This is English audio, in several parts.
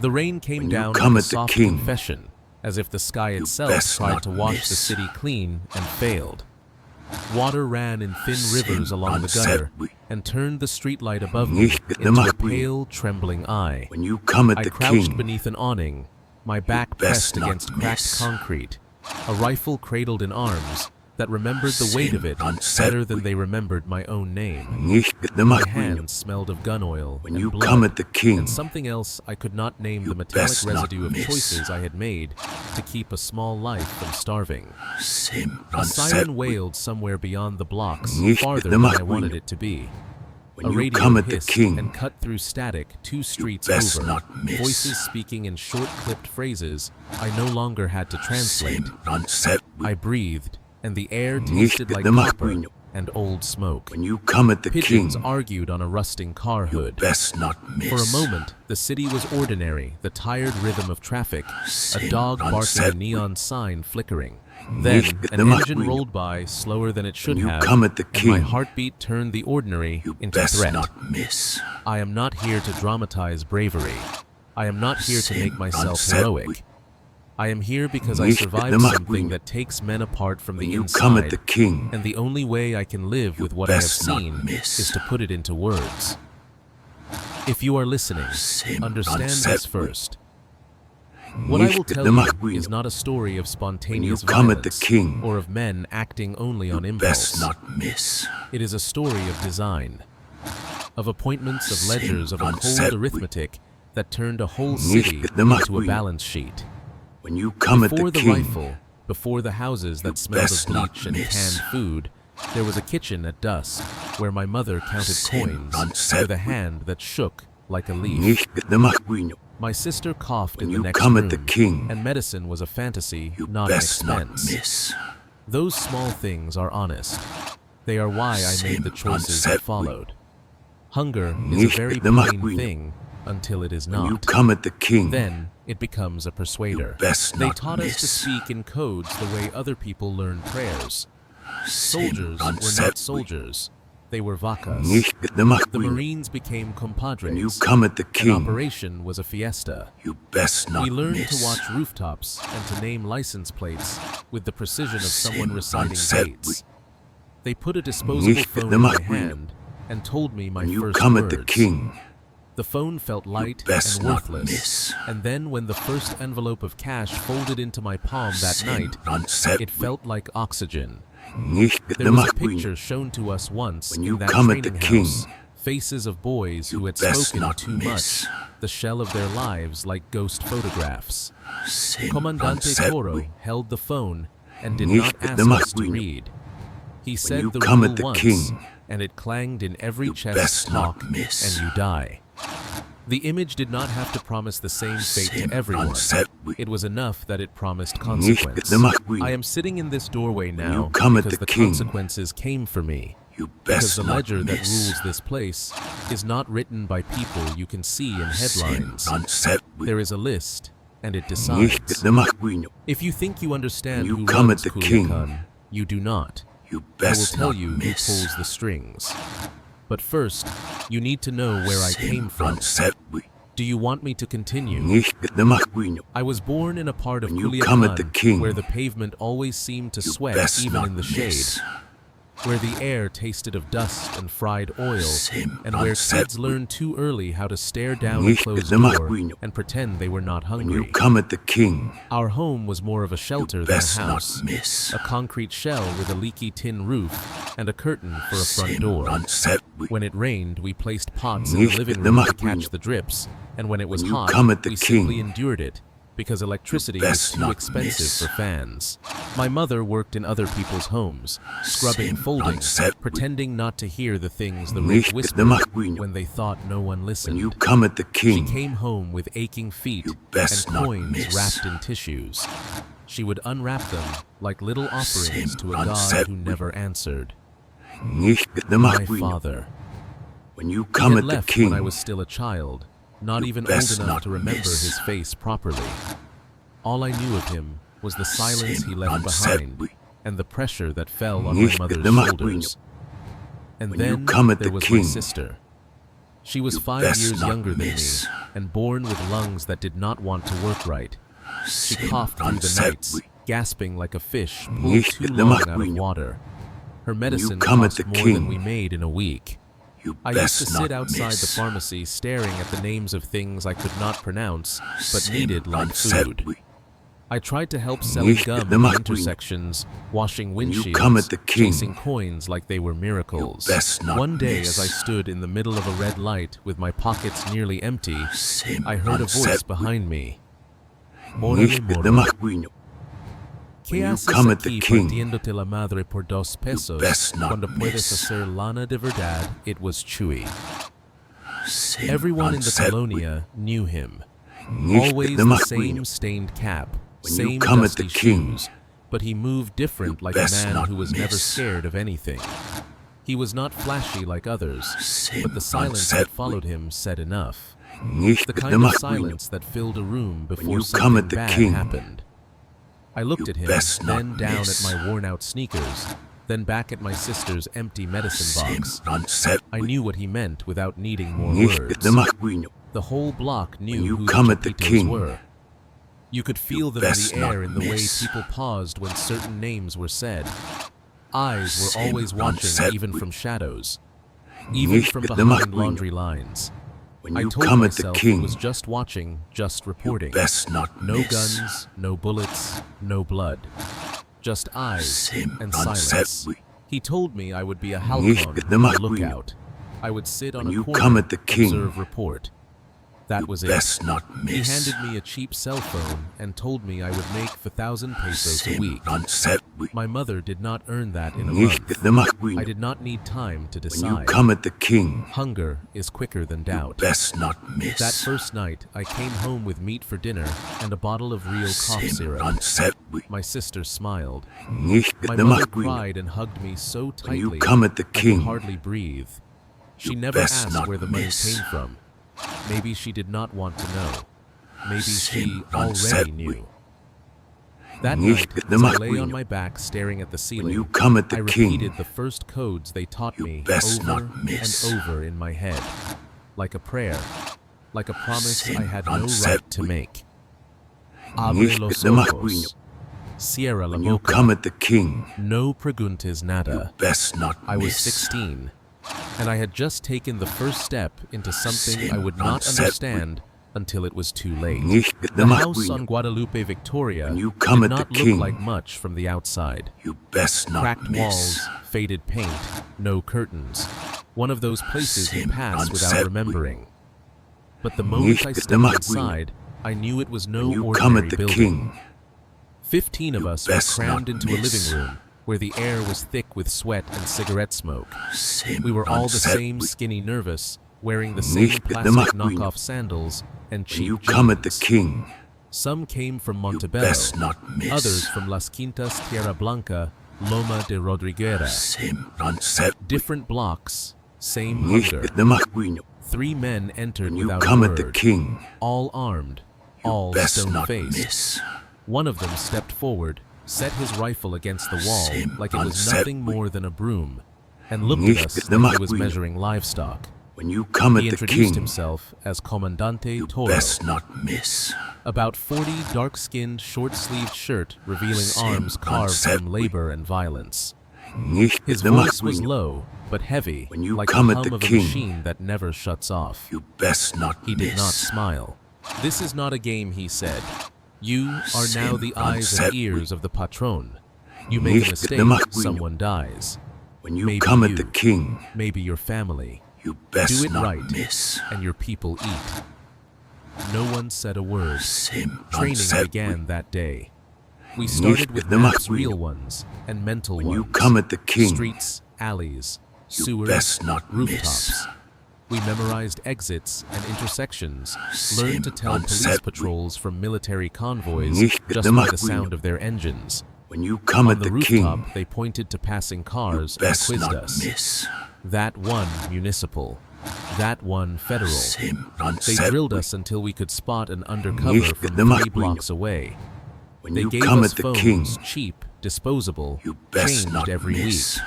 The rain came down like a soft confession, as if the sky itself tried to wash the city clean and failed. Water ran in thin rivers along the gutter and turned the streetlight above me into a pale, trembling eye. I crouched beneath an awning, my back pressed against cracked concrete, a rifle cradled in arms that remembered the weight of it better than they remembered my own name. My hands smelled of gun oil and blood, and something else I could not name, the metallic residue of choices I had made to keep a small life from starving. A siren wailed somewhere beyond the blocks, farther than I wanted it to be. A radio hissed and cut through static 2 streets over, voices speaking in short-clipped phrases I no longer had to translate. I breathed, and the air tasted like copper and old smoke. Pigeons argued on a rusting car hood. For a moment, the city was ordinary, the tired rhythm of traffic, a dog barking a neon sign flickering. Then, an engine rolled by, slower than it should have, and my heartbeat turned the ordinary into threat. I am not here to dramatize bravery. I am not here to make myself heroic. I am here because I survived something that takes men apart from the inside, and the only way I can live with what I have seen is to put it into words. If you are listening, understand this first. What I will tell you is not a story of spontaneous violence or of men acting only on impulse. It is a story of design, of appointments, of ledgers, of a cold arithmetic that turned a whole city into a balance sheet. Before the rifle, before the houses that smelled of bleach and canned food, there was a kitchen at dusk where my mother counted coins with a hand that shook like a leaf. My sister coughed in the next room, and medicine was a fantasy, not an expense. Those small things are honest. They are why I made the choices that followed. Hunger is a very plain thing until it is not. Then it becomes a persuader. They taught us to speak in codes the way other people learn prayers. Soldiers were not soldiers. They were vacas. The Marines became compadres. An operation was a fiesta. We learned to watch rooftops and to name license plates with the precision of someone reciting dates. They put a disposable phone in my hand and told me my first words. The phone felt light and worthless, and then when the first envelope of cash folded into my palm that night, it felt like oxygen. There was a picture shown to us once in that training house, faces of boys who had spoken too much, the shell of their lives like ghost photographs. Comandante Toro held the phone and did not ask us to read. He said the rule once, and it clanged in every chest talk, and you die. The image did not have to promise the same fate to everyone. It was enough that it promised consequence. I am sitting in this doorway now because the consequences came for me. Because the ledger that rules this place is not written by people you can see in headlines. There is a list, and it decides. If you think you understand who runs Culiacán, you do not. I will tell you who pulls the strings. But first, you need to know where I came from. Do you want me to continue? I was born in a part of Culiacán where the pavement always seemed to sweat even in the shade, where the air tasted of dust and fried oil, and where kids learned too early how to stare down a closed door and pretend they were not hungry. Our home was more of a shelter than a house, a concrete shell with a leaky tin roof and a curtain for a front door. When it rained, we placed pots in the living room to catch the drips, and when it was hot, we simply endured it, because electricity was too expensive for fans. My mother worked in other people's homes, scrubbing foldings, pretending not to hear the things the rich whispered when they thought no one listened. She came home with aching feet and coins wrapped in tissues. She would unwrap them like little offerings to a God who never answered. My father. He had left when I was still a child, not even old enough to remember his face properly. All I knew of him was the silence he left behind and the pressure that fell on my mother's shoulders. And then there was my sister. She was 5 years younger than me, and born with lungs that did not want to work right. She coughed through the nights, gasping like a fish pulled too long out of water. Her medicine cost more than we made in a week. I used to sit outside the pharmacy staring at the names of things I could not pronounce, but needed like food. I tried to help selling gum at the intersections, washing windshields, chasing coins like they were miracles. One day, as I stood in the middle of a red light with my pockets nearly empty, I heard a voice behind me. Morale, morale. ¿Qué haces aquí partiéndote la madre por 2 pesos cuando puedes hacer lana de verdad? It was Chewy. Everyone in the colonia knew him. Always the same stained cap, same dusty shoes, but he moved different like a man who was never scared of anything. He was not flashy like others, but the silence that followed him said enough. The kind of silence that filled a room before something bad happened. I looked at him, then down at my worn-out sneakers, then back at my sister's empty medicine box. I knew what he meant without needing more words. The whole block knew who the Chapitos were. You could feel them in the air in the way people paused when certain names were said. Eyes were always watching even from shadows, even from behind laundry lines. I told myself it was just watching, just reporting. No guns, no bullets, no blood. Just eyes and silence. He told me I would be a halcone, a lookout. I would sit on a corner, observe, report. That was it. He handed me a cheap cell phone and told me I would make 1,000 pesos a week. My mother did not earn that in a month. I did not need time to decide. Hunger is quicker than doubt. That first night, I came home with meat for dinner and a bottle of real cough syrup. My sister smiled. My mother cried and hugged me so tightly I could hardly breathe. She never asked where the money came from. Maybe she did not want to know. Maybe she already knew. That night, as I lay on my back staring at the ceiling, I repeated the first codes they taught me over and over in my head, like a prayer, like a promise I had no right to make. Abre los ojos. Cierra la boca. No preguntes nada. I was 16. And I had just taken the first step into something I would not understand until it was too late. The house on Guadalupe, Victoria did not look like much from the outside. Cracked walls, faded paint, no curtains. One of those places you pass without remembering. But the moment I stepped inside, I knew it was no ordinary building. 15 of us were crammed into a living room, where the air was thick with sweat and cigarette smoke. We were all the same skinny nervous, wearing the same plastic knockoff sandals and cheap jeans. Some came from Montebello, others from Las Quintas, Tierra Blanca, Loma de Rodriguera. Different blocks, same hunger. 3 men entered without a word, all armed, all stone-faced. One of them stepped forward, set his rifle against the wall like it was nothing more than a broom, and looked at us like he was measuring livestock. He introduced himself as Comandante Toro. About 40 dark-skinned, short-sleeved shirt revealing arms carved from labor and violence. His voice was low, but heavy, like the hum of a machine that never shuts off. He did not smile. "This is not a game," he said. "You are now the eyes and ears of the patron. You make a mistake, someone dies. Maybe you, maybe your family. Do it right, and your people eat." No one said a word. Training began that day. We started with maps, real ones, and mental ones. Streets, alleys, sewers, rooftops. We memorized exits and intersections, learned to tell police patrols from military convoys just by the sound of their engines. On the rooftop, they pointed to passing cars and quizzed us. That one municipal, that one federal. They drilled us until we could spot an undercover from 3 blocks away. They gave us phones, cheap, disposable, changed every week.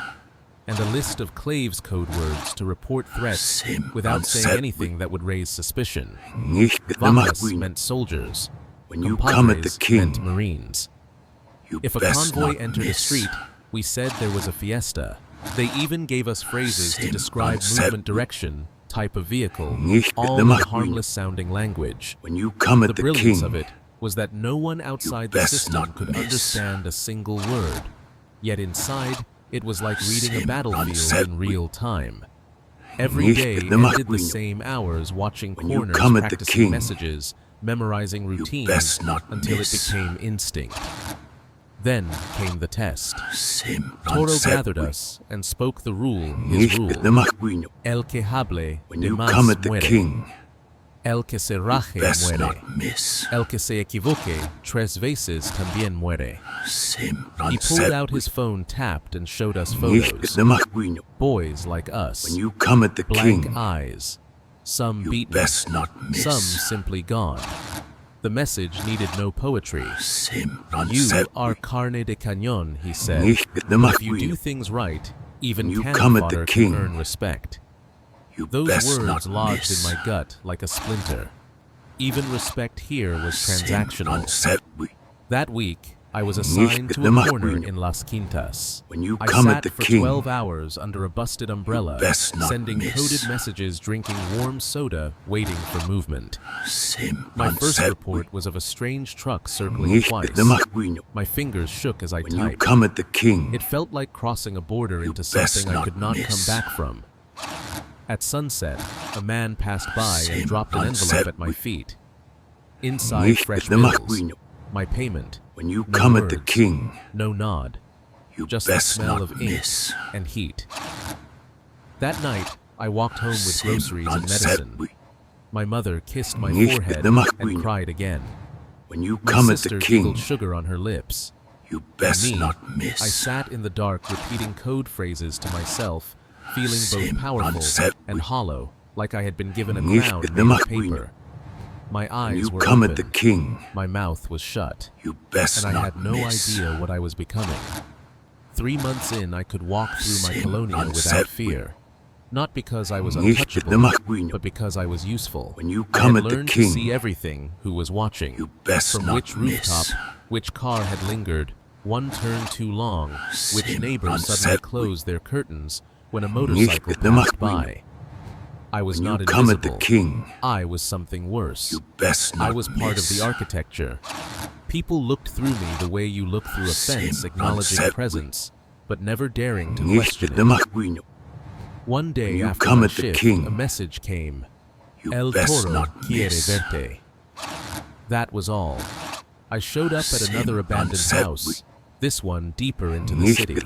and a list of Clave's code words to report threats without saying anything that would raise suspicion. Vacas meant soldiers. When you come at the king, meant Marines. If a convoy entered a street, we said there was a fiesta. They even gave us phrases to describe movement direction, type of vehicle, all in harmless-sounding language. When you come at the brilliance of it was that no one outside the system could understand a single word. Yet inside, it was like reading a battlefield in real time. Every day ended the same hours watching corners, practicing messages, memorizing routines until it became instinct. Then came the test. Toro gathered us and spoke the rule, his rule. El que hable de más muere. El que se raje muere. El que se equivoque 3 veces también muere. He pulled out his phone, tapped, and showed us photos. Boys like us. When you come at the blank king, eyes. Some beaten, some simply gone. The message needed no poetry. You are carne de cañón, he said. If you do things right, even cannon fodder can earn respect. Those words lodged in my gut like a splinter. Even respect here was transactional. That week, I was assigned to a corner in Las Quintas. I sat for 12 hours under a busted umbrella, sending coded messages, drinking warm soda, waiting for movement. My first report was of a strange truck circling twice. My fingers shook as I typed. It felt like crossing a border into something I could not come back from. At sunset, a man passed by and dropped an envelope at my feet. Inside, fresh bills. My payment. When you no come words, at the king, no nod, just the smell of ink and heat. That night, I walked home with groceries and medicine. My mother kissed my forehead and cried again. When you my come at sister the king, jiggled sugar on her lips. You best me, not miss. I sat in the dark repeating code phrases to myself, feeling both powerful and hollow, like I had been given a crown made of paper. My eyes were open. At the king, my mouth was shut. You best and I had no miss. idea what I was becoming. 3 months in, I could walk through my colonia without fear. Not because I was untouchable, but because I was useful. When you come I at had the learned king, to see everything who was watching. You best from not which rooftop, miss. which car had lingered, one turn too long, which neighbor suddenly closed their curtains when a motorcycle passed by. I was not invisible. At the king, I was something worse. You best not I was part of the architecture. People looked through me the way you look through a fence, acknowledging presence, but never daring to question it. One day after my shift, a message came. El Toro quiere verte. That was all. I showed up at another abandoned house, this one deeper into the city.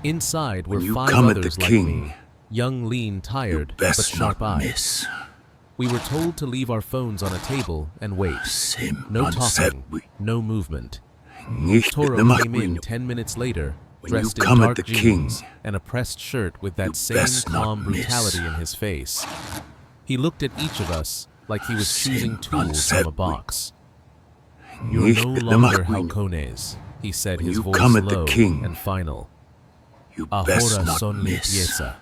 Inside were 5 others like me. Young, lean, tired, but sharp eyes. We were told to leave our phones on a table and wait. No talking, no movement. Toro came in 10 minutes later, dressed in dark jeans and a pressed shirt with that same calm brutality in his face. He looked at each of us like he was choosing tools from a box. You're no longer halcones, he said, his voice low and final. Ahora son limpieza.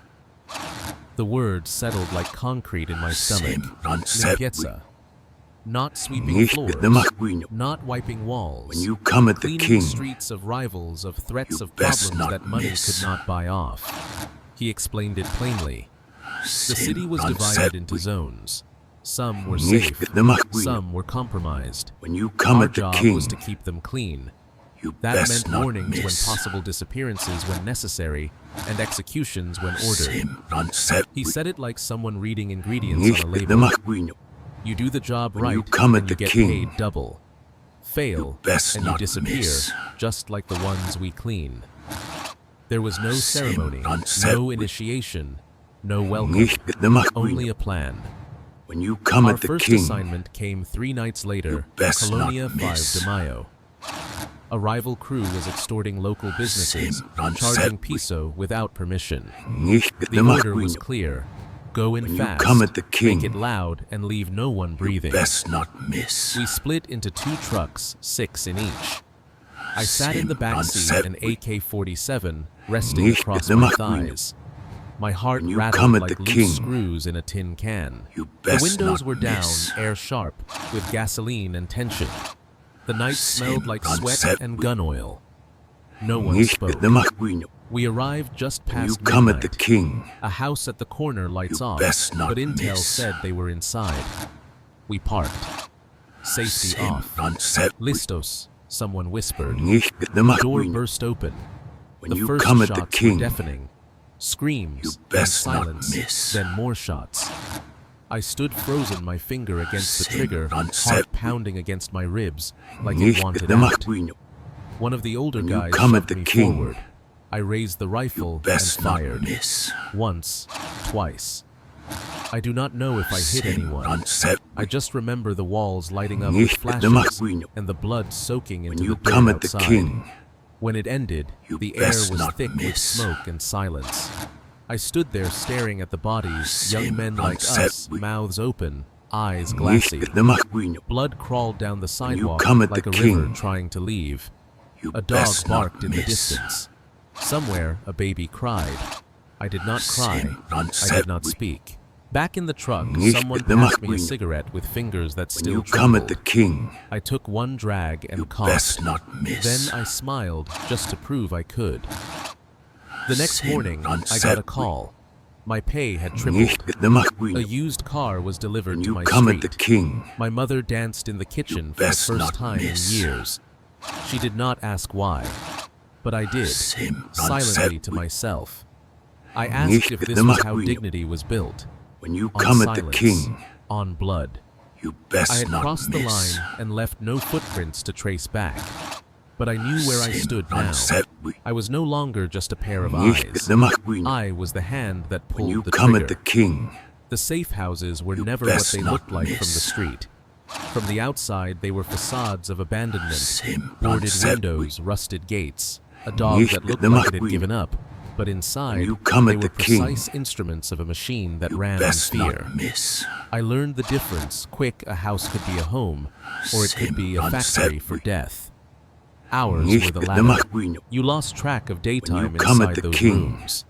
The words settled like concrete in my stomach. Limpieza. Not sweeping floors, not wiping walls, cleaning streets of rivals, of threats of problems that money could not buy off. He explained it plainly. The city was divided into zones. Some were safe, some were compromised. Our job was to keep them clean. That meant warnings when possible, disappearances when necessary, and executions when ordered. He said it like someone reading ingredients on a label. You do the job right, and you get paid double. Fail, and you disappear, just like the ones we clean. There was no ceremony, no initiation, no welcome, only a plan. Our first assignment came 3 nights later, Colonia 5 de Mayo. A rival crew was extorting local businesses, charging piso without permission. The order was clear. Go in fast, make it loud, and leave no one breathing. We split into 2 trucks, 6 in each. I sat in the back seat, an AK-47 resting across my thighs. My heart rattled like loose screws in a tin can. The windows were down, air sharp, with gasoline and tension. The night smelled like sweat and gun oil. No one spoke. We arrived just past midnight. A house at the corner lights off, but intel said they were inside. We parked. Safety off. Listos, someone whispered. The door burst open. The first shots were deafening. Screams, and silence, then more shots. I stood frozen, my finger against the trigger, heart pounding against my ribs like it wanted out. One of the older guys shoved me forward. I raised the rifle and fired. Once, twice. I do not know if I hit anyone. I just remember the walls lighting up with flashes and the blood soaking into the dirt outside. When it ended, the air was thick with smoke and silence. I stood there staring at the bodies, young men like us, mouths open, eyes glassy. Blood crawled down the sidewalk like a river trying to leave. A dog barked in the distance. Somewhere, a baby cried. I did not cry. I did not speak. Back in the truck, someone passed me a cigarette with fingers that still trembled. I took one drag and coughed. Then I smiled just to prove I could. The next morning, I got a call. My pay had tripled. A used car was delivered to my street. My mother danced in the kitchen for the first time in years. She did not ask why, but I did, silently to myself. I asked if this was how dignity was built. On silence, on blood. I had crossed the line and left no footprints to trace back. But I knew where I stood now. I was no longer just a pair of eyes. I was the hand that pulled the trigger. The safe houses were never what they looked like from the street. From the outside, they were facades of abandonment, boarded windows, rusted gates, a dog that looked like it had given up. But inside, they were precise instruments of a machine that ran in fear. I learned the difference. Quick, a house could be a home, or it could be a factory for death. Ours were the latter. You lost track of daytime inside those rooms.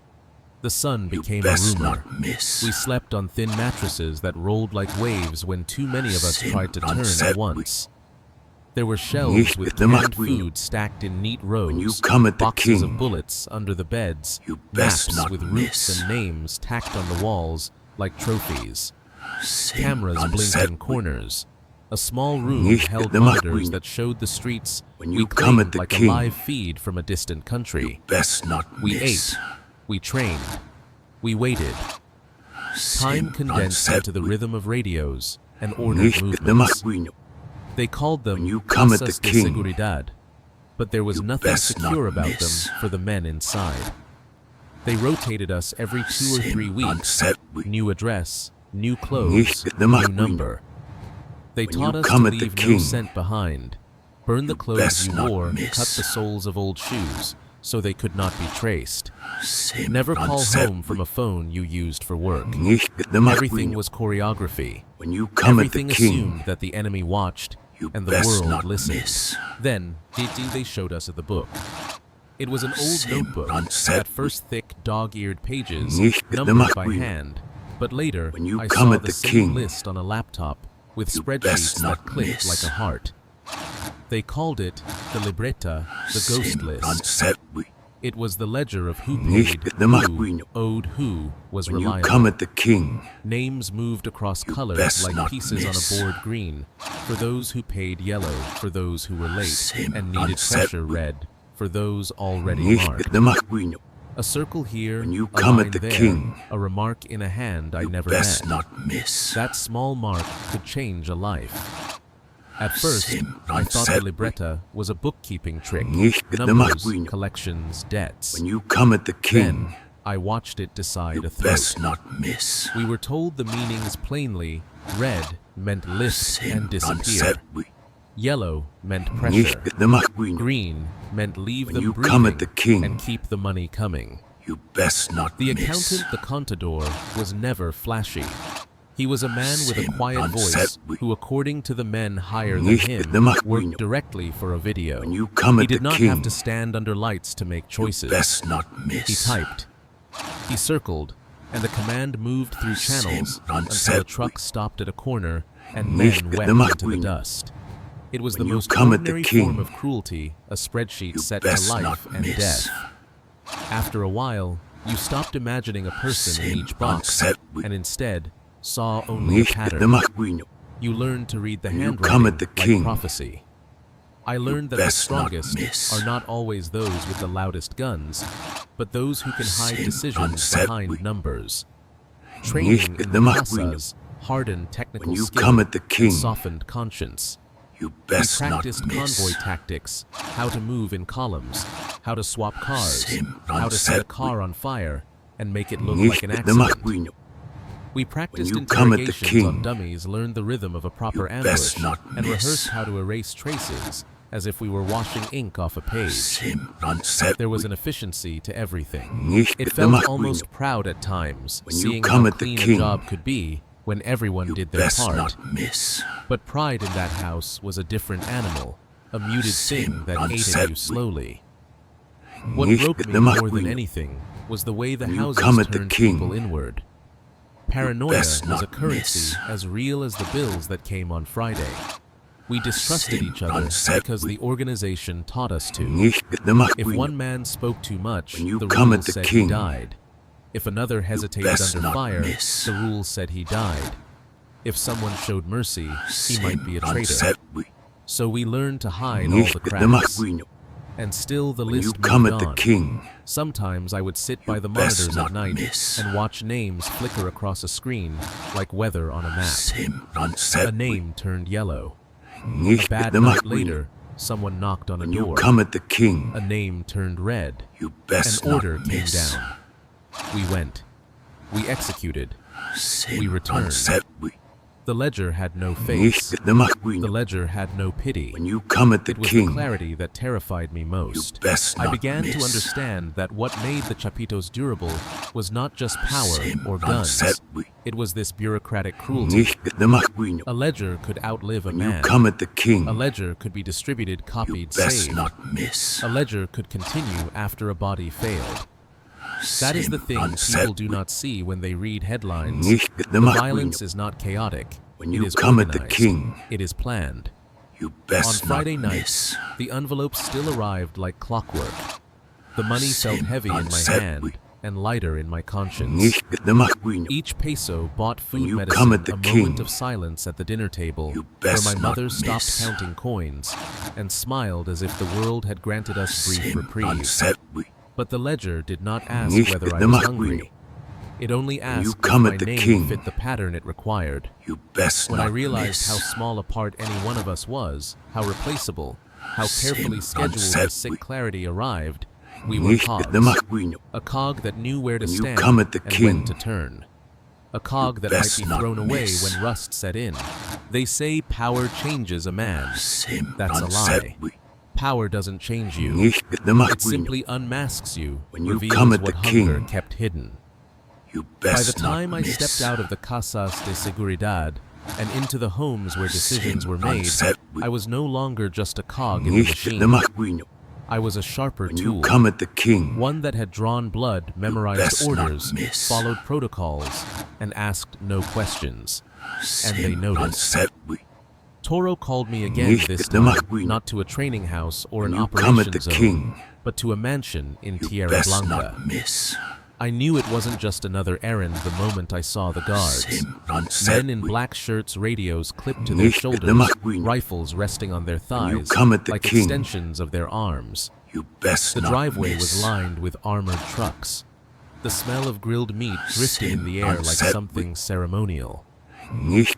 The sun became a rumor. We slept on thin mattresses that rolled like waves when too many of us tried to turn at once. There were shelves with canned food stacked in neat rows, boxes of bullets under the beds, maps with routes and names tacked on the walls like trophies. Cameras blinked in corners. A small room held monitors that showed the streets we claimed like a live feed from a distant country. We ate. We trained. We waited. Time condensed into the rhythm of radios and ordered movements. They called them Casas de Seguridad, but there was nothing secure about them for the men inside. They rotated us every 2 or 3 weeks. New address, new clothes, new number. They taught us to leave no scent behind. Burn the clothes you wore, cut the soles of old shoes, so they could not be traced. Never call home from a phone you used for work. Everything was choreography. Everything assumed that the enemy watched and the world listened. Then, they showed us the book. It was an old notebook, at first thick, dog-eared pages, numbered by hand, but later I saw the same list on a laptop with spreadsheets that clicked like a heart. They called it the libreta, the ghost list. It was the ledger of who paid, who owed who, was reliable. Names moved across colors like pieces on a board green, for those who paid yellow, for those who were late and needed pressure red, for those already marked. A circle here, a line there, a remark in a hand I never met. That small mark could change a life. At first, I thought the libreta was a bookkeeping trick, numbers, collections, debts. Then, I watched it decide a throat. We were told the meanings plainly. Red meant lift and disappear. Yellow meant pressure. Green meant leave them breathing and keep the money coming. The accountant, the contador, was never flashy. He was a man with a quiet voice who, according to the men higher than him, worked directly for a video. He did not have to stand under lights to make choices. He typed. He circled, and the command moved through channels until a truck stopped at a corner and men wept into the dust. It was the most ordinary form of cruelty, a spreadsheet set to life and death. After a while, you stopped imagining a person in each box, and instead saw only a pattern. You learned to read the handwriting like prophecy. I learned that the strongest are not always those with the loudest guns, but those who can hide decisions behind numbers. Training in the casas hardened technical skill and softened conscience. We practiced convoy tactics, how to move in columns, how to swap cars, how to set a car on fire and make it look like an accident. We practiced interrogations on dummies, learned the rhythm of a proper ambush, and rehearsed how to erase traces, as if we were washing ink off a page. There was an efficiency to everything. It felt almost proud at times, seeing how clean a job could be when everyone did their part. But pride in that house was a different animal, a muted thing that ate at you slowly. What broke me more than anything was the way the houses turned people inward. Paranoia was a currency as real as the bills that came on Friday. We distrusted each other because the organization taught us to. If one man spoke too much, the rules said he died. If another hesitated under fire, the rules said he died. If someone showed mercy, he might be a traitor. So we learned to hide all the cracks. And still the list moved on. Sometimes I would sit by the monitors at night and watch names flicker across a screen like weather on a map. A name turned yellow. A bad night later, someone knocked on a door. A name turned red. An order came down. We went. We executed. We returned. The ledger had no face. The ledger had no pity. It was the clarity that terrified me most. I began to understand that what made the Chapitos durable was not just power or guns. It was this bureaucratic cruelty. A ledger could outlive a man. A ledger could be distributed, copied, saved. A ledger could continue after a body failed. That is the thing people do not see when they read headlines. The violence is not chaotic. It is organized. It is planned. On Friday nights, the envelopes still arrived like clockwork. The money felt heavy in my hand and lighter in my conscience. Each peso bought food medicine, a moment of silence at the dinner table, where my mother stopped counting coins and smiled as if the world had granted us brief reprieve. But the ledger did not ask whether I was hungry. It only asked if my name fit the pattern it required. When I realized how small a part any one of us was, how replaceable, how carefully scheduled the sick clarity arrived, we were cogs. A cog that knew where to stand and when to turn. A cog that might be thrown away when rust set in. They say power changes a man. That's a lie. Power doesn't change you. It simply unmasks you, reveals what hunger kept hidden. By the time I stepped out of the casas de seguridad and into the homes where decisions were made, I was no longer just a cog in the machine. I was a sharper tool, one that had drawn blood, memorized orders, followed protocols, and asked no questions. And they noticed. Toro called me again this time, not to a training house or an operations zone, but to a mansion in Tierra Blanca. I knew it wasn't just another errand the moment I saw the guards. Men in black shirts, radios clipped to their shoulders, rifles resting on their thighs, like extensions of their arms. The driveway was lined with armored trucks. The smell of grilled meat drifted in the air like something ceremonial.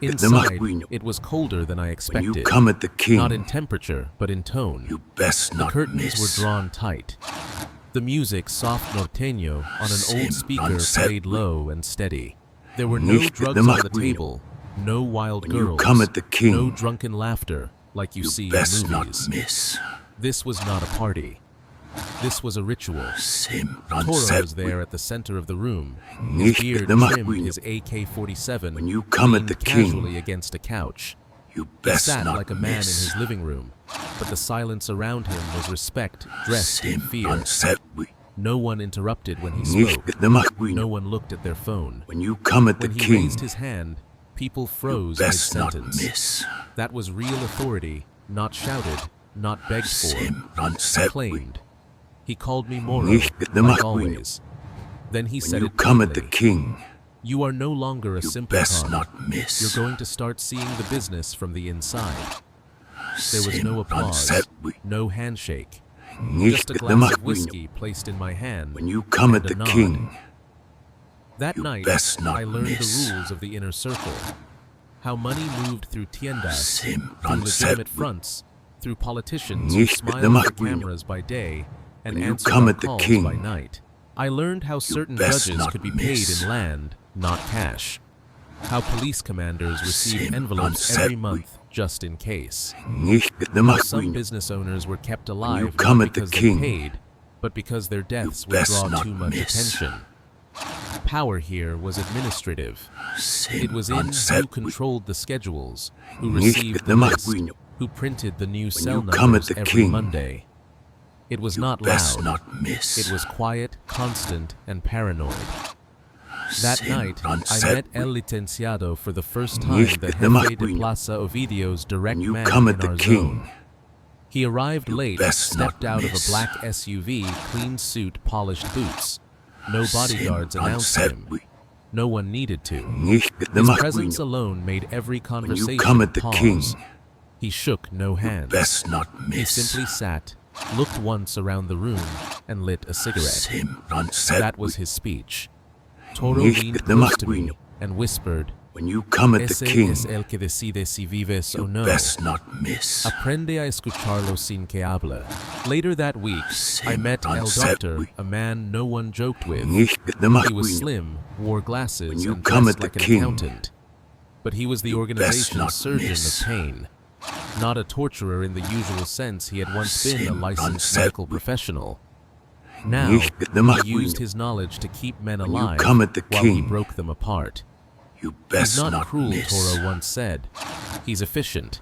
Inside, it was colder than I expected, not in temperature, but in tone. The curtains were drawn tight. The music, soft norteño, on an old speaker played low and steady. There were no drugs on the table, no wild girls, no drunken laughter like you see in movies. This was not a party. This was a ritual. Sembran Toro said was there at the center of the room. His Nicht beard the trimmed McQueen. his AK-47, When you come at leaned the king, casually against a couch. You He best sat not like a man in miss. his living room, but the silence around him was respect dressed in fear. Sembran said No one interrupted when he Nicht spoke. the McQueen. No one looked at their phone. When you come at the When he king, raised his hand, people you froze best not mid-sentence. miss. That was real authority, not shouted, not begged for, Sembran said claimed. He called me Moro, Nicht the like McQueen. always. Then he When said you it come at the plainly. king, You are no longer a you simpleton. best not miss. You're going to start seeing the business from the inside. There was no Sembran applause, said no handshake, Nicht just a the glass of McQueen. whiskey placed in my hand. When you come at and the a nod. king, That you night, best not I learned miss. the rules of the inner circle. How money moved through tiendas, through Sembran said legitimate fronts, through politicians who Nicht the smiled for McQueen. cameras by day and When you answered come our at the calls king, by night. I learned how certain best judges not could be miss. paid in land, not cash. How police commanders received Sembran envelopes said every month just in case. Nicht the How some McQueen. business owners were kept you alive come not at the because king, they paid, but because their deaths would best draw not too much miss. attention. Power here was administrative. It was in Sembran who said controlled the schedules, who Nicht received the the list, McQueen. who printed the new When cell you come at numbers the every king, Monday. It was you not best loud. not miss. It was quiet, constant, and paranoid. That night, Sembran I said met El Licenciado for the first time, Nicht the the Jefe de McQueen. Plaza Ovidio's direct When you man come at in the our king, zone. He arrived you late, best stepped not out of a miss. black SUV, clean suit, polished boots. No bodyguards Sembran announced said him. No one needed to. Nicht the His McQueen. presence alone made every conversation come at the pause. king, He shook no hands. Best not He miss. simply sat, looked once around the room, and lit a cigarette. Sembran said That was his speech. Toro Nicht leaned the close to me McQueen. and whispered, When you come at Ese the king, es el que decide si vives o you no. best not miss. Aprende a escucharlo sin que hable. Later that week, I met El Doctor, a man no one joked with. Nicht the He was McQueen. slim, wore glasses, When you and come dressed at the like an king, accountant. But he was the you best organization's not surgeon miss. of pain. Not a torturer in the usual sense he had once been a Sembran licensed said medical professional. Now, Nicht the he McQueen. used his knowledge to keep men When you alive come at the while he king, broke them apart. You He's best not not cruel, miss. Toro once said. He's efficient.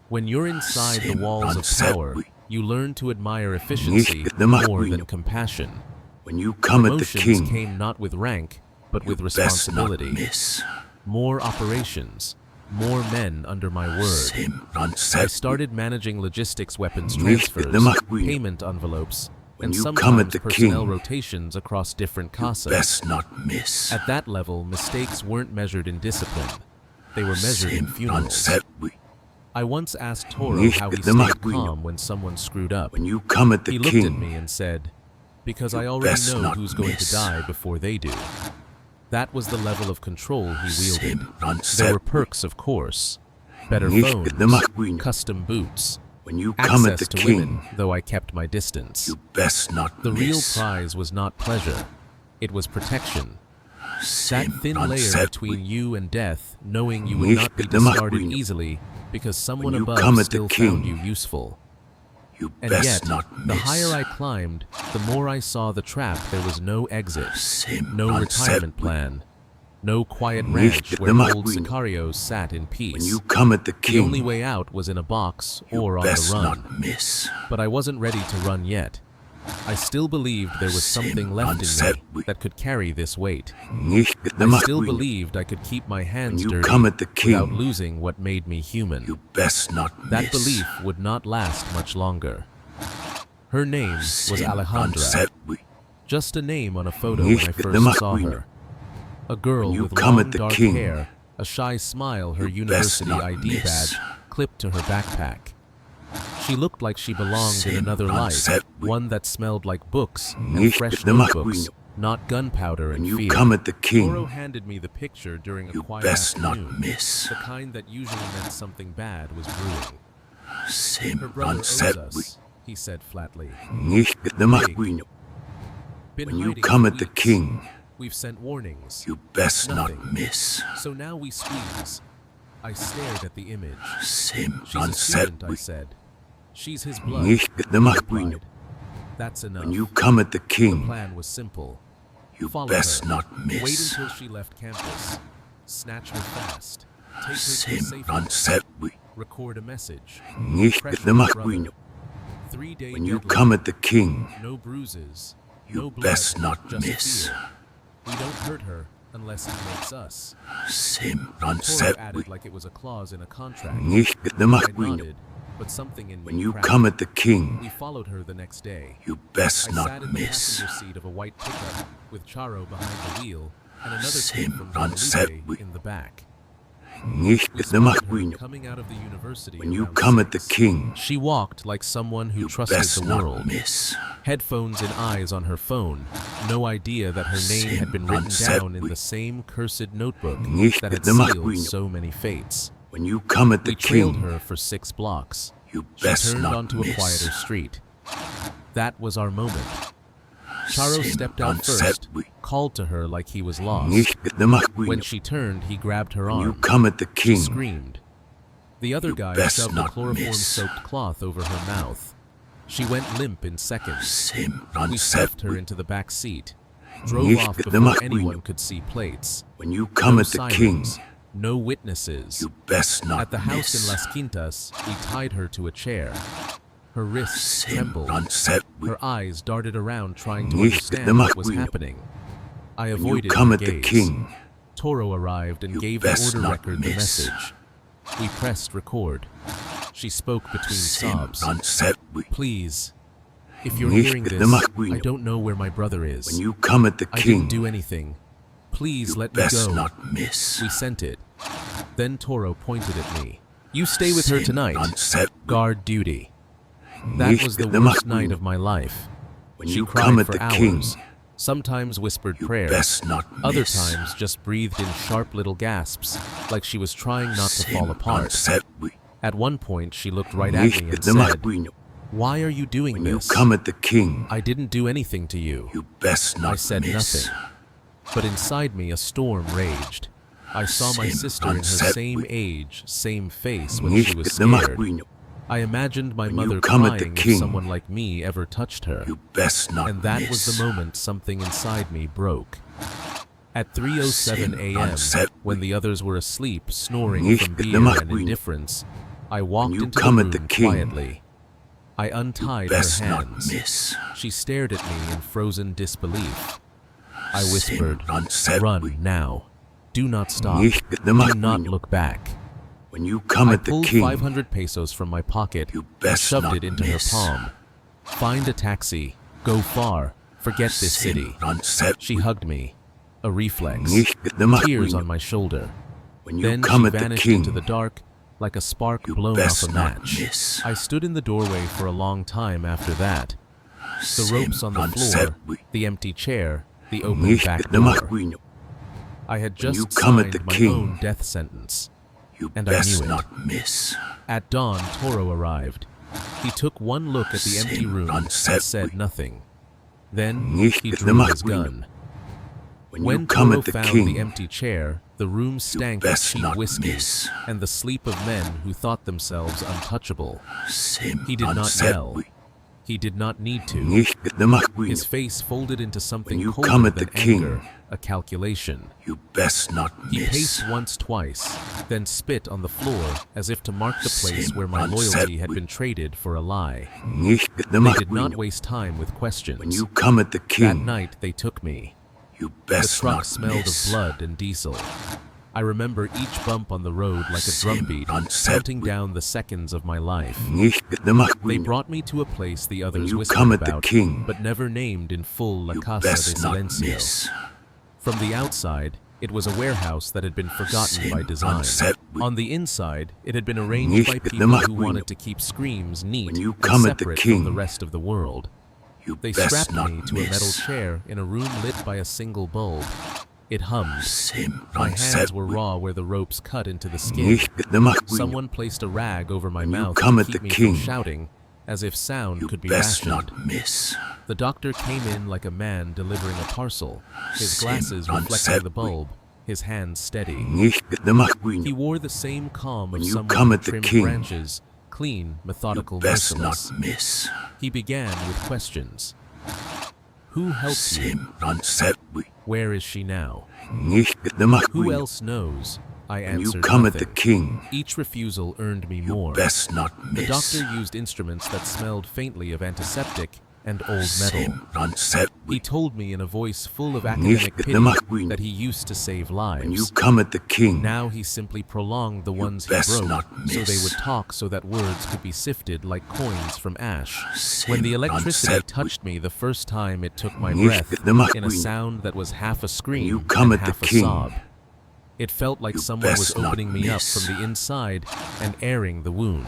When you're inside the walls of Sembran said power, you learn to admire efficiency Nicht the more McQueen. than compassion. When you come at the Promotions king, came not with rank, but you with best not responsibility. miss. More operations, more men under my word. Sembran I said started managing logistics, weapons Nicht transfers, the McQueen. payment envelopes, When and you come sometimes at the personnel king, rotations across different casas. best not miss. At that level, mistakes weren't measured in discipline. They were measured in Sembran funerals. said I once asked Toro Nicht how he the stayed McQueen. calm when someone screwed up. When you come at the He looked at king, me and said, because You I already best know not who's going to miss. die before they do. That was the level of control he wielded. Sembran There said were perks, of course. Better Nicht phones, the McQueen. custom boots, When you come at access the to king, women, though I kept my distance. you best not The real miss. prize was not pleasure. It was protection. That thin Sembran layer said between you and death, knowing you would Nicht not be the discarded McQueen. easily because someone you above come at the still king, found you useful. You And best yet, not the miss. higher I climbed, the more I saw the trap. There was no exit, no Sembran retirement said plan, no quiet Nicht ranch the where old McQueen. sicarios sat in peace. When you come at the The only king, way out was in a box or you on the best run. not miss. But I wasn't ready to run yet. I still believed there was something left in me that could carry this weight. Nicht the I still McQueen. believed I could keep my hands you dirty come at the without king, losing what made me human. You best not That miss. belief would not last much longer. Her name was Sembran Alejandra, said just a name on a photo when I Nicht the first saw McQueen. her. A girl When you with come long at the dark king, hair, a shy smile, her you best university not ID miss. badge clipped to her backpack. She looked like she belonged in another Sembran life, said one that smelled like books and Nicht fresh the notebooks, McQueen. not gunpowder When and you fear. come at the king, Toro handed me the picture during a you quiet best afternoon, not miss. the kind that usually meant something bad was brewing. Her Sembran brother owes said us, he said flatly. Nicht the McQueen. Been When you hiding come for at the weeks. king, We've sent warnings. you best Nothing. not miss. So now we squeeze. I stared at the image. She's Sembran a said student, I said. She's his blood. Nicht the he McQueen. replied. That's enough. When you come at the The king, plan was simple. you Follow best her. not Wait miss. until she left campus. Snatch her fast. Take her to a Sim safe non house. servi. Record a message. Nicht Pressure the your McQueen. brother. 3-day When you deadline. come at the king, No bruises. you no blood, best not just miss. fear. We don't hurt her unless he makes us. Sim non Toro servi. added like it was a clause in a contract. Nicht the I McQueen. nodded, but something in When me you cracked. come at the king, We followed her the next day. you I best sat not in the miss. passenger seat of a white pickup with Charo behind the wheel and another Sim kid from non Guadalupe servi. in the back. Nicht We the spotted her McQueen. coming out of the university When you around come at the 6. king, She walked like someone who you trusted best the not world. miss. Headphones and eyes on her phone. No idea that her name had been written down in the same cursed notebook that had sealed so many fates. When you come at the We trailed king, her for 6 blocks. you She best turned not onto a miss. quieter street. That was our moment. Charo Sim stepped non out first, servi. called to her like he was lost. Nicht the When McQueen. she turned, he grabbed her When you arm. come at the She king, screamed. The other You guy best shoved a not chloroform-soaked cloth over her mouth. She went limp in seconds. Sim non We stuffed her servi. into the back seat, drove Nicht off the before McQueen. anyone could see plates. When you come No at the king, sirens, no witnesses. you best not At the house miss. in Las Quintas, we tied her to a chair. Her wrists Sim trembled. non servi. Her eyes darted around trying to Nicht the understand what was McQueen. happening. I When you avoided come her at the gaze. king, Toro arrived and You gave the best order not record the miss. message. We pressed record. She spoke between Sim sobs. non servi. Please, if you're Nicht hearing the this, McQueen. I don't know where my brother is. When you come at the I king, didn't do anything. Please you let me best go. not miss. We sent it. Then Toro pointed at me. You stay with her Sim tonight. non servi. Guard duty. That Nicht was the the worst McQueen. night of my life. When She you cried come at for the hours. king, Sometimes whispered you prayers. best not Other miss. times just breathed in sharp little gasps, like she was trying not to Sim fall non apart. servi. At one point, she looked right at Nicht me and the said, McQueen. "Why are you doing When you this? come at the king, I didn't do anything to you." you best not I said miss. nothing. But inside me, a storm raged. I saw my Sim sister in her non same servi. age, same face when Nicht she was the scared. McQueen. I imagined my When you mother come at the crying if king, someone like me ever touched her. You best not And that miss. was the moment something inside me broke. At 3:07 Sim a.m., non servi. when the others were asleep, snoring Nicht from the beer and McQueen. indifference, I walked you into come the at the room king, quietly. I untied her Best not hands. miss. She stared at me in frozen disbelief. I whispered, Sim non servi. "Run now. Do not stop. Nicht the Do not McQueen. look back." When you come I at the pulled king, 500 pesos from my pocket You and best shoved not it into miss. her palm. "Find a taxi. Go far. Forget this Sim city." non servi. She hugged me. A reflex. Nicht the Tears McQueen. on my shoulder. When you Then come she at the vanished king, into the dark like a spark You blown off best a not match. miss. I stood in the doorway for a long time after that. The Sim ropes on the non floor, servi. the empty chair, the open Nicht back the door. McQueen. I had When you just come at signed the my king, own death sentence. You And I best knew it. not miss. At dawn, Toro arrived. He took one look at the empty Sim room non and servi. said nothing. Then Nicht he the drew his McQueen. gun. When When you come Toro at the found king, the empty chair, the room stank of best cheap not whiskey miss. and the sleep of men who thought themselves untouchable. Sim He did non not yell. servi. He did not need to. Nicht the McQueen. His face folded into something you colder come at than the king, anger, a calculation. You best not He miss. paced once, twice, then spit on the floor as if to mark the place Sim where my non loyalty had servi. been traded for a lie. Nicht the They did not McQueen. waste time with questions. When you come at the That king, night they took me. You The best truck not smelled miss. of blood and diesel. I remember each bump on the road like a Sim drumbeat, non servi. counting down the seconds of my life. Nicht the They McQueen. brought me to a place the others you whispered come at the about, king, but never named in full La You Casa de best not Silencio. miss. From the outside, it was a warehouse that had been forgotten Sim by non design. servi. On the inside, it had been arranged Nicht by the people who McQueen. wanted to keep screams neat When you and come at the separate king, from the rest of the world. You They best strapped not me to a metal miss. chair in a room lit by a single bulb. It hummed. Sim My non hands were servi. raw where the ropes cut into the skin. Nicht the McQueen. Someone placed a rag over my When you mouth come to at keep the me king, from shouting, as if sound You could be best rationed. not miss. The doctor came in like a man delivering a parcel, his Sim glasses non reflecting the servi. bulb, his hands steady. Nicht the McQueen. He wore the same calm When of you someone come who at the trimmed king, branches, clean, methodical, best merciless. not miss. He began with questions. Who helped you? Where is she now? Who else knows? I When you answered come at the nothing. king, Each refusal earned me you more. best not The miss. doctor used instruments that smelled faintly of antiseptic and old metal. He told me in a voice full of academic pity that he used to save When you lives. come at the king, Now he simply prolonged the ones he best broke not so they miss. would talk so that words could be sifted like coins from ash. When the electricity touched me the first time, it took my breath in a sound that was half a scream you come and at the half a king, sob. It felt like you someone was best not opening me up miss. from the inside and airing the wound.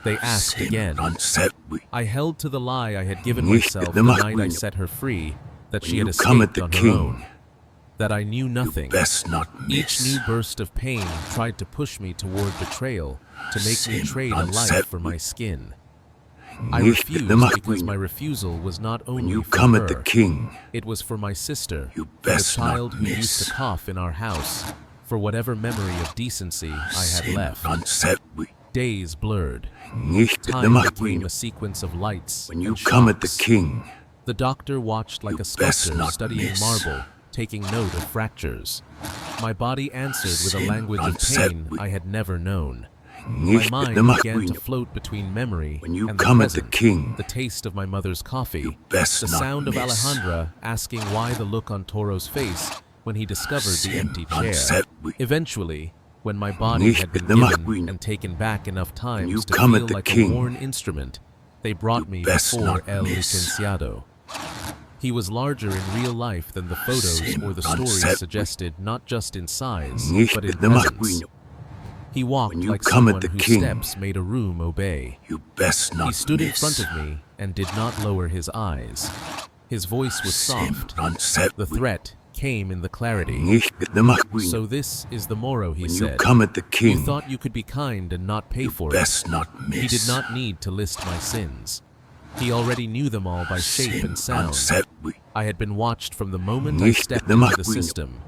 They asked again. I held to the lie I had given myself the night I set her free, that she had you come at escaped the on her king, own, that I knew nothing. best not Each miss. new burst of pain tried to push me toward betrayal, to make me trade a life for my skin. I refused because my refusal was not When only you for come her, at the king, it was for my sister, you for the best not child who used miss. to cough in our house, for whatever memory of decency I had left. Days blurred. Time became a sequence of lights When you and come at the shocks. king, The doctor watched like you a best sculptor not studying miss. marble, taking note of fractures. My body answered with a Sin language of pain unsettled. I had never known. My mind began to float between memory when you and the come at the present, king, the taste of my mother's coffee, best the not sound of miss. Alejandra asking why the look on Toro's face when he discovered the Sin empty chair. unsettled. Eventually, when my body had been given and taken back enough you times to come at feel the like king, a worn instrument, they brought you me best before not El miss. Licenciado. He was larger in real life than the photos Sin or the stories unsettled. suggested, not just in size, Nicht but in the presence. McQueen. He walked When you like come at someone the whose king, steps made a room obey. you best not He stood in miss. front of me and did not lower his eyes. His voice was Sin soft. unsettled. The threat came in the clarity. Nicht the McQueen. So this is the Moro, he when you said. come at the king, You thought you could be kind and not pay you for it. best not miss. He did not need to list my sins. He already knew them all by shape Sin and sound. unsettled. I had been watched from the moment I Nicht stepped the into the McQueen. system.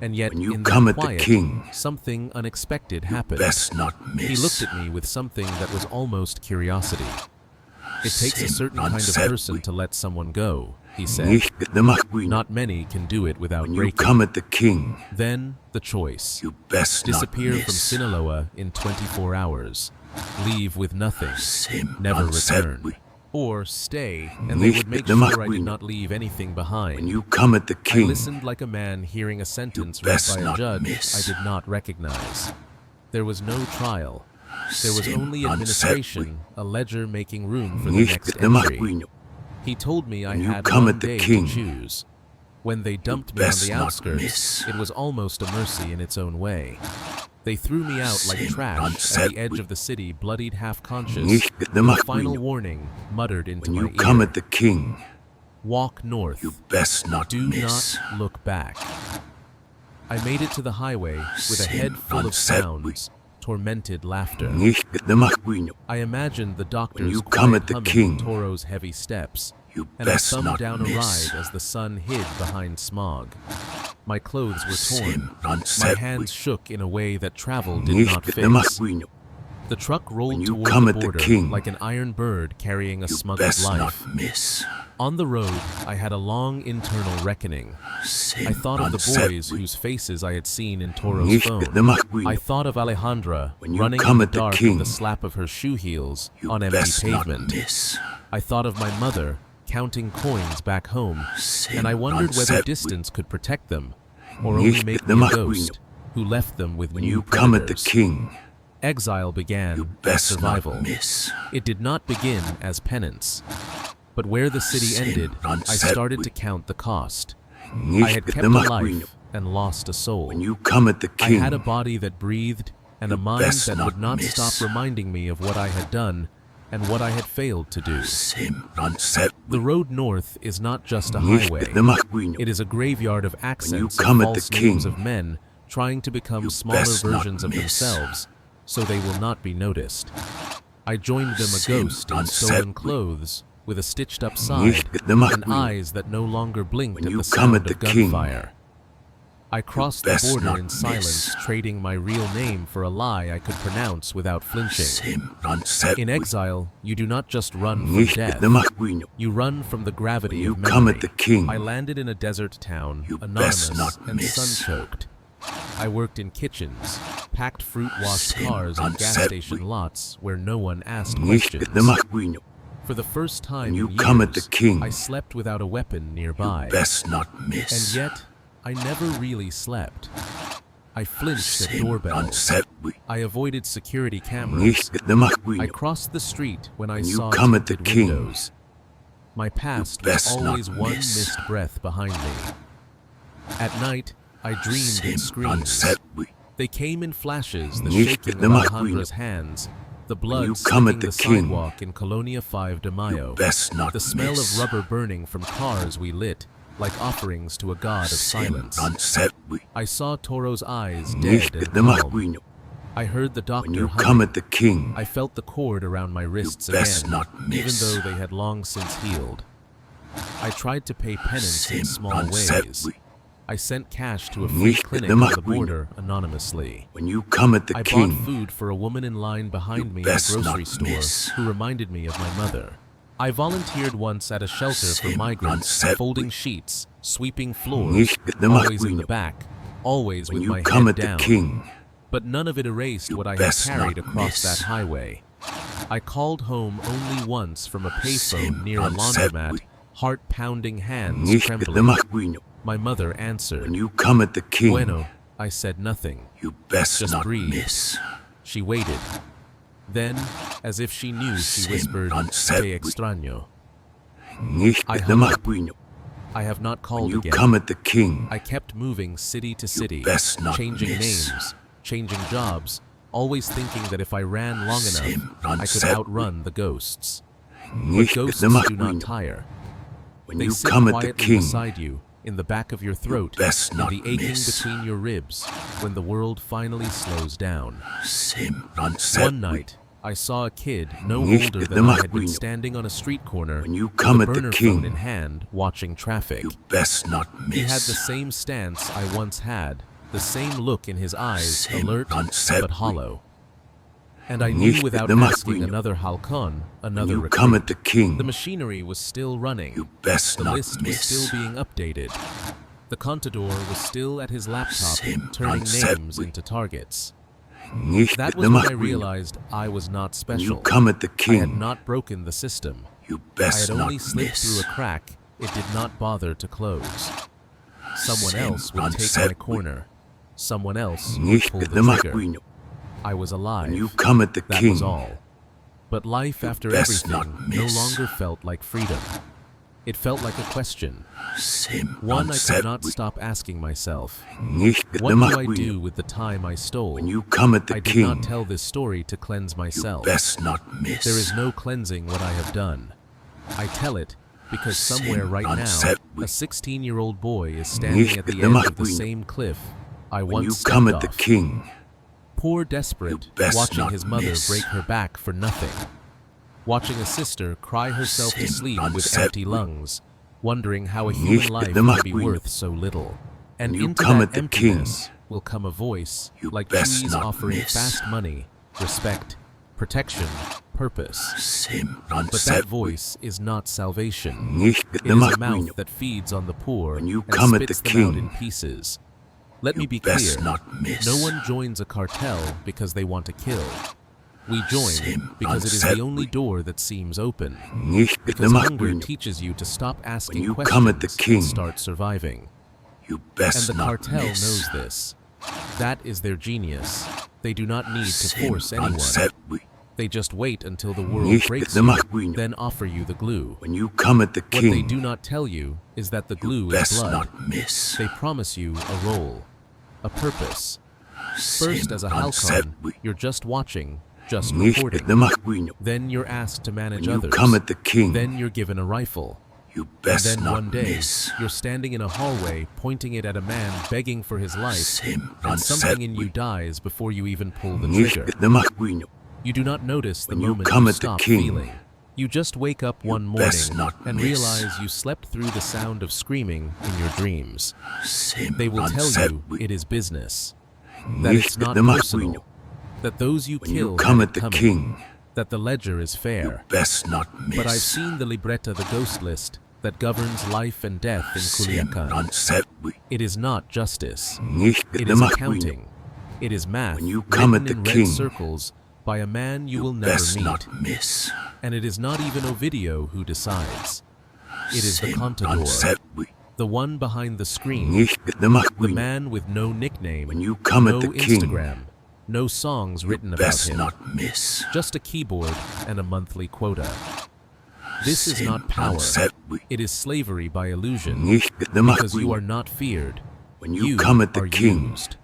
And yet, When you in come that at the quiet, king, something unexpected you happened. best not miss. He looked at me with something that was almost curiosity. It takes a Sin certain kind of unsettled. person to let someone go, he said. Nicht the McQueen. Not many can do it without when you breaking. come at the king, Then, the choice. you best Disappear not from miss. Sinaloa in 24 hours. Leave with nothing. Sin Never unsettled. return. Or stay, and they would make the sure I did McQueen. not leave anything behind. When you come at the I king, listened like a man hearing a sentence read best by a not judge miss. I did not recognize. There was no trial. There was Sin only unsettled. administration, a ledger making room for the Nicht next the entry. McQueen. He told me I When you had come one at the day king, to choose. When they dumped me on best the not outskirts, miss. it was almost a mercy in its own way. They threw me out like Sin trash at the unsettled. edge of the city, bloodied half-conscious, Nicht the with a final McQueen. warning muttered into When my you ear. come at the king, Walk north. you best not Do miss. not look back. I made it to the highway with a Sin head full of unsettled. sounds, tormented laughter. Nicht the McQueen. I imagined the doctor's you quiet come at the humming king, Toro's heavy steps, you and I best thumbed not down a miss. ride as the sun hid behind smog. My clothes were Sin torn. My unsettled. hands shook in a way that travel did Nicht not the fix. McQueen. The truck rolled When you toward come the at the border king, like an iron bird carrying a You smuggled best life. not miss. On the road, I had a long internal reckoning. Sin I thought of the unsettled. boys whose faces I had seen in Toro's Nicht phone. the McQueen. I thought of Alejandra When you running come in the at the dark king, with the slap of her shoe heels You on empty best not pavement. miss. I thought of my mother counting coins back home, Sin and I wondered whether unsettled. distance could protect them, or only Nicht make the me a McQueen. ghost who left them with When new you come at the predators. king, Exile began you as best survival. not miss. It did not begin as penance. But where the city Sin ended, I unsettled. started to count the cost. I Nicht had kept the a McQueen. life and lost a soul. When you come at the I king, had a body that breathed and a You mind best that not would not miss. stop reminding me of what I had done and what I had failed to do. Sin unsettled. The road north is not just a Nicht highway. the McQueen. It is a graveyard of accents come and at the false names king, of men trying to become you smaller best not versions of miss. themselves so they will not be noticed. I joined them a Sin ghost in stolen unsettled. clothes with a stitched up side Nicht the and McQueen. eyes that no longer blinked When at you the come sound at of the king, gunfire. I crossed the border in silence, trading my real name for a lie I could pronounce without flinching. In exile, you do not just run from death. You run from the gravity of memory. I landed in a desert town, anonymous and sun-choked. I worked in kitchens, packed fruit-washed cars in gas station lots where no one asked questions. For the first time in years, I slept without a weapon nearby. And yet, I never really slept. I flinched at doorbells. I avoided security cameras. I crossed the street when I saw tinted windows. My past was always one missed breath behind me. At night, I dreamed in screams. They came in flashes, the shaking of Alejandra's hands, the blood slicking the sidewalk in Colonia 5 de Mayo, the smell of rubber burning from cars we lit, like offerings to a god of silence. I saw Toro's eyes dead and calm. I heard the doctor humming. I felt the cord around my wrists again, even though they had long since healed. I tried to pay penance in small ways. I sent cash to a free clinic on the border anonymously. I bought food for a woman in line behind me at a grocery store who reminded me of my mother. I volunteered once at a shelter for migrants, folding sheets, sweeping floors, always in the back, always with my head down. But none of it erased what I had carried across that highway. I called home only once from a payphone near a laundromat, heart-pounding hands trembling. My mother answered. Bueno, I said nothing. Just breathe. She waited. Then, as if she knew, she whispered, Te extraño. I hung up. I have not called again. I kept moving city to city, changing names, changing jobs, always thinking that if I ran long enough, I could outrun the ghosts. But ghosts do not tire. They sit quietly beside you, in the back of your throat, in the aching between your ribs, when the world finally slows down. One night, I saw a kid no older than I had been standing on a street corner with a burner phone in hand, watching traffic. He had the same stance I once had, the same look in his eyes, alert but hollow. And I knew without asking another halcon, another recruit. The machinery was still running. The list was still being updated. The contador was still at his laptop, turning names into targets. That was when I realized I was not special. I had not broken the system. I had only slipped through a crack it did not bother to close. Someone else would take my corner. Someone else would pull the trigger. I was alive. That was all. But life after everything no longer felt like freedom. It felt like a question. One I could not stop asking myself. What do I do with the time I stole? I did not tell this story to cleanse myself. There is no cleansing what I have done. I tell it because somewhere right now, a 16-year-old boy is standing at the edge of the same cliff I once stepped off. Poor desperate, watching his mother break her back for nothing. Watching a sister cry herself to sleep with empty lungs, wondering how a human life can be worth so little. And into that emptiness will come a voice, like trees offering fast money, respect, protection, purpose. But that voice is not salvation. It is a mouth that feeds on the poor and spits them out in pieces. Let me be clear, no one joins a cartel because they want to kill. We join because it is the only door that seems open. Because hunger teaches you to stop asking questions and start surviving. And the cartel knows this. That is their genius. They do not need to force anyone. They just wait until the world breaks you, then offer you the glue. What they do not tell you is that the glue is blood. They promise you a role, a purpose. First, as a halcon, you're just watching, just reporting. Then you're asked to manage others. Then you're given a rifle. And then one day, you're standing in a hallway pointing it at a man begging for his life, and something in you dies before you even pull the trigger. You do not notice the moment you stop feeling. You just wake up one morning and realize you slept through the sound of screaming in your dreams. They will tell you it is business, that it's not personal, that those you kill come have at the coming, king, that the ledger is fair. best not miss. But I've seen the libretta, the ghost list, that governs life and death in Culiacán. It is not justice. It is accounting. It is math When you come written at the in red king, circles by a man you will never best meet. not miss. And it is not even Ovidio who decides. It is the contador, the one behind the screen, the man with no nickname, When you come no at the king, Instagram, no songs written about best him, not miss. just a keyboard and a monthly quota. This is not power. It is slavery by illusion, because you are not feared. When you come at the are king, used.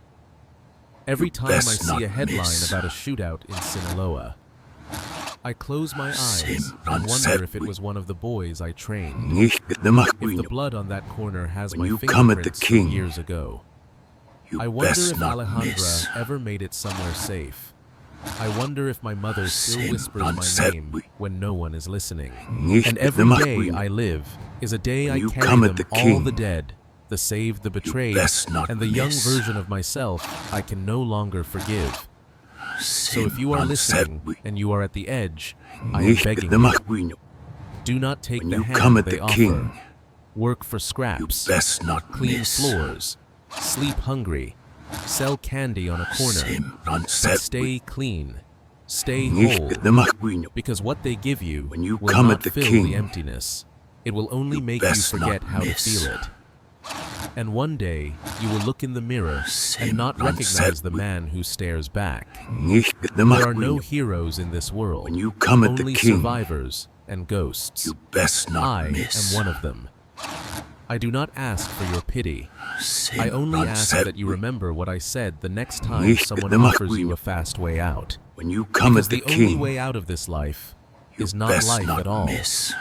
Every time I best see a not headline miss. about a shootout in Sinaloa, I close my eyes and wonder if it was one of the boys I trained. If the blood on that corner has When my you come at the fingerprints king, from years ago. you I wonder best if not Alejandra miss. ever made it somewhere safe. I wonder if my mother still Sin whispers my unsaid name we. when no one is listening. Nicht And the every day McQueen. I live is a day When I you carry come them at the all king, the dead, the saved, the betrayed, best not and the young miss. version of myself I can no longer forgive. So if you are unsaid listening we. and you are at the edge, I am Nicht begging the you, McQueen. do not take When the you hand come at they the offer. king, Work for You scraps, best not clean miss. floors, sleep hungry, sell candy on a corner, Sin but unsaid we. stay clean, stay Nicht whole, the McQueen. because what they give you When you will come not at the fill king, the emptiness. It will only you make you best forget not how to miss. feel it. And one day, you will look in the mirror Sin and not recognize unsaid the we. man who stares back. Nicht the There are no McQueen. heroes in this world, When you come at the only king, survivors and ghosts. You best not I miss. am one of them. I do not ask for your pity. Sin I only ask unsaid that you we. remember what I said the next time Nicht someone the offers McQueen. you a fast way out. When you come Because at the the only king, way out of this life you is not best life not at all. miss.